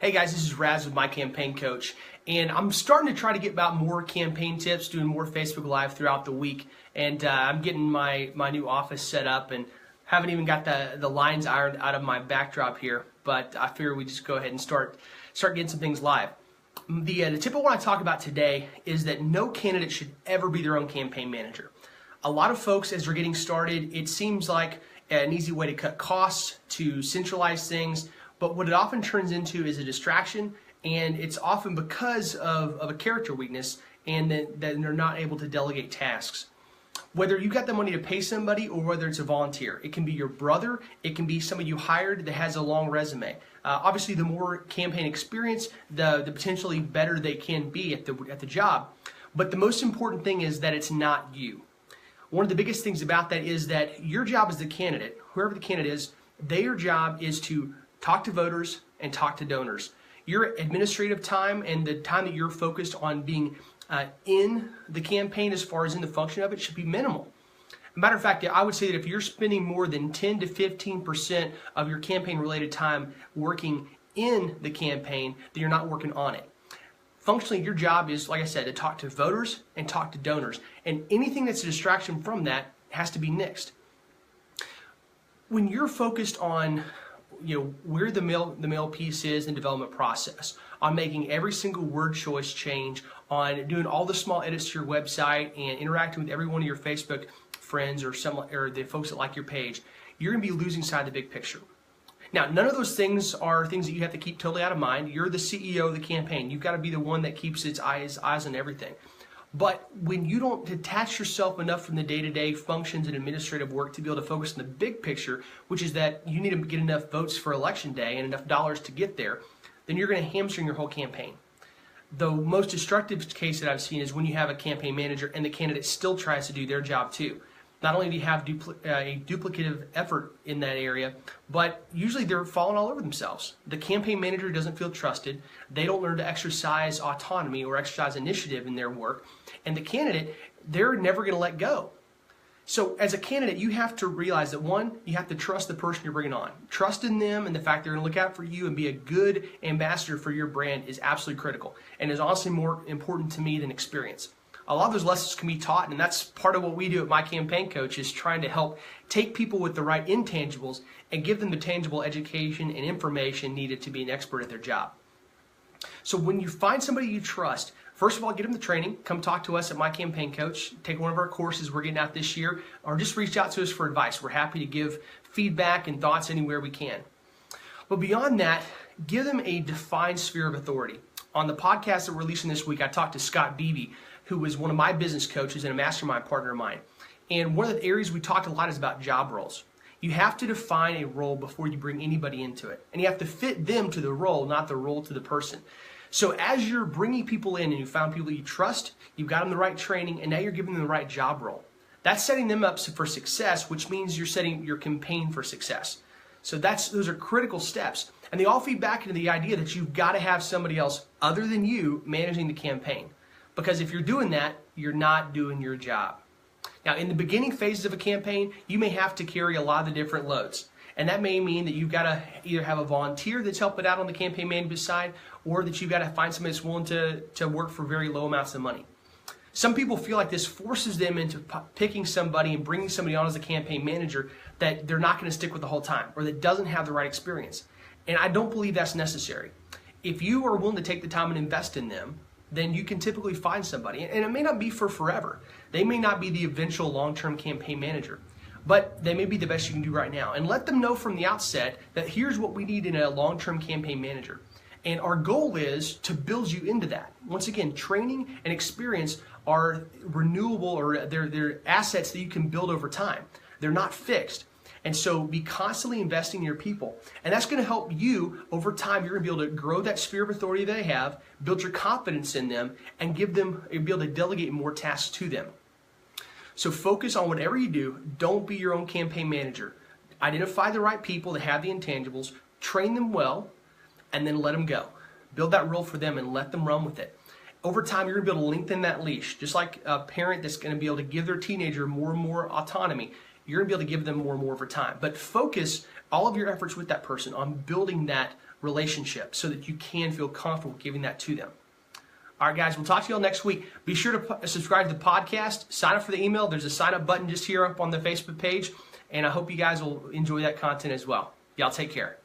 Hey guys, this is Raz with My Campaign Coach, and I'm starting to try to get about more campaign tips, doing more Facebook Live throughout the week, and I'm getting my new office set up and haven't even got the lines ironed out of my backdrop here, but I figure we just go ahead and start getting some things live. The tip I want to talk about today is that no candidate should ever be their own campaign manager. A lot of folks, as they're getting started, it seems like an easy way to cut costs, to centralize things, but what it often turns into is a distraction, and it's often because of a character weakness and that they're not able to delegate tasks. Whether you got the money to pay somebody or whether it's a volunteer, it can be your brother, it can be somebody you hired that has a long resume. Obviously, the more campaign experience, the potentially better they can be at the job. But the most important thing is that it's not you. One of the biggest things about that is that your job as the candidate, whoever the candidate is, their job is to talk to voters and talk to donors. Your administrative time and the time that you're focused on being in the campaign as far as in the function of it should be minimal. As a matter of fact, I would say that if you're spending more than 10 to 15% of your campaign related time working in the campaign, then you're not working on it. Functionally, your job is, like I said, to talk to voters and talk to donors. And anything that's a distraction from that has to be nixed. When you're focused on where the mail piece is in the development process, on making every single word choice change, on doing all the small edits to your website and interacting with every one of your Facebook friends or the folks that like your page, you're going to be losing sight of the big picture. Now, none of those things are things that you have to keep totally out of mind. You're the CEO of the campaign. You've got to be the one that keeps its eyes on everything. But when you don't detach yourself enough from the day-to-day functions and administrative work to be able to focus on the big picture, which is that you need to get enough votes for election day and enough dollars to get there, then you're going to hamstring your whole campaign. The most destructive case that I've seen is when you have a campaign manager and the candidate still tries to do their job too. Not only do you have a duplicative effort in that area, but usually they're falling all over themselves. The campaign manager doesn't feel trusted. They don't learn to exercise autonomy or exercise initiative in their work. And the candidate, they're never going to let go. So as a candidate, you have to realize that, one, you have to trust the person you're bringing on. Trust in them and the fact they're going to look out for you and be a good ambassador for your brand is absolutely critical and is honestly more important to me than experience. A lot of those lessons can be taught, and that's part of what we do at My Campaign Coach, is trying to help take people with the right intangibles and give them the tangible education and information needed to be an expert at their job. So when you find somebody you trust, first of all, get them the training. Come talk to us at My Campaign Coach. Take one of our courses we're getting out this year, or just reach out to us for advice. We're happy to give feedback and thoughts anywhere we can. But beyond that, give them a defined sphere of authority. On the podcast that we're releasing this week, I talked to Scott Beebe, who was one of my business coaches and a mastermind partner of mine. And one of the areas we talked a lot is about job roles. You have to define a role before you bring anybody into it. And you have to fit them to the role, not the role to the person. So as you're bringing people in and you found people you trust, you've got them the right training, and now you're giving them the right job role. That's setting them up for success, which means you're setting your campaign for success. So those are critical steps. And they all feed back into the idea that you've got to have somebody else other than you managing the campaign. Because if you're doing that, you're not doing your job. Now, in the beginning phases of a campaign, you may have to carry a lot of the different loads. And that may mean that you've got to either have a volunteer that's helping out on the campaign management side, or that you've got to find somebody that's willing to work for very low amounts of money. Some people feel like this forces them into picking somebody and bringing somebody on as a campaign manager that they're not going to stick with the whole time, or that doesn't have the right experience. And I don't believe that's necessary. If you are willing to take the time and invest in them, then you can typically find somebody. And it may not be for forever. They may not be the eventual long-term campaign manager, but they may be the best you can do right now. And let them know from the outset that here's what we need in a long-term campaign manager. And our goal is to build you into that. Once again, training and experience are renewable, or they're assets that you can build over time. They're not fixed. And so be constantly investing in your people. And that's going to help you over time. You're going to be able to grow that sphere of authority they have, build your confidence in them, and be able to delegate more tasks to them. So focus on whatever you do. Don't be your own campaign manager. Identify the right people that have the intangibles, train them well, and then let them go. Build that role for them and let them run with it. Over time, you're going to be able to lengthen that leash. Just like a parent that's going to be able to give their teenager more and more autonomy, you're going to be able to give them more and more over time. But focus all of your efforts with that person on building that relationship so that you can feel comfortable giving that to them. All right, guys, we'll talk to you all next week. Be sure to subscribe to the podcast, sign up for the email. There's a sign up button just here up on the Facebook page, and I hope you guys will enjoy that content as well. Y'all take care.